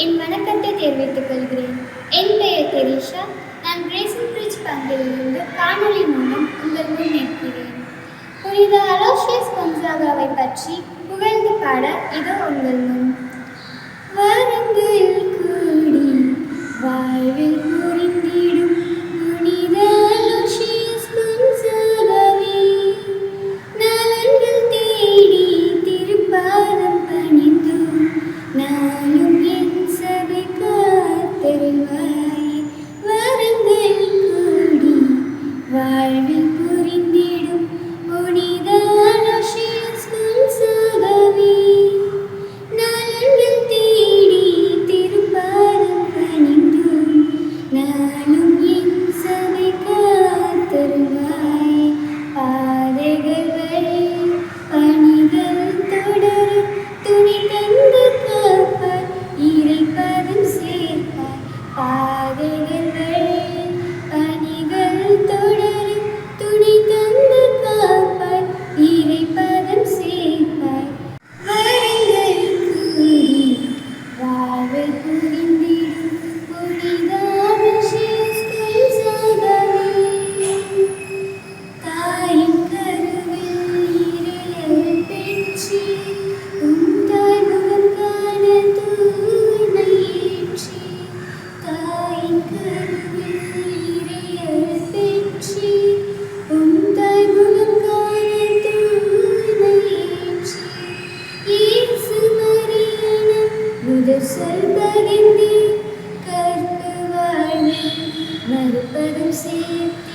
என் வணக்கத்தை தெரிவித்துக் கொள்கிறேன். என் பெயர் தெரீஷா. நான் பிரேசன் பிரிட்ஜ் பங்கிலிருந்து காணொலி மூலம் உங்கள் முன் நிற்கிறேன். புனித அலோஷியஸ் கொன்சாகாவை பற்றி புகழ்ந்து பாட இதோ உங்கள் முன். வரங்கள் கூடி வாழ்வில் புரிந்திடும் புனித அலோஷியஸ் கொன்சாகாவே, நலன்கள் தேடி திருப்பாதம் பணிந்து நானும் என் சபை காத்தருள்வாய். வரங்கள் கூடி வாழ்வில் புரிந்திடும் புனித அலோஷியஸ் கொன்சாகாவே, நலன்கள் தேடி திருப்பாதம் பணிந்து நானும் என் சபை காத்தருள்வாய். பாதைகள் வரை பணிகள் தொடரும் துணி தந்து காப்பாய், இறைப்பதம் சேர்ப்பாய். பாதைகள் வரை பணிகள் தொடரும் துணி தந்து காப்பாய், இறைப்பதம் சேர்ப்பாய். வரங்கள் கூடி வாழ்வில் புரிந்திடும் புனித அலோஷியஸ் கொன்சாகாவே, தாயின் கருவில் இறையல் பெற்றி உந்தாய் முகம் காண தூய்மை ஏற்றி. தாயின் கருவில் இறையல் பெற்றி உந்தாய் முகம் காண தூய்மை ஏற்றி. இயேசு மரியாணம் முதற் சொல் பகிர்ந்து கற்பு வாழ்வில் மறுபதம் சேர்த்து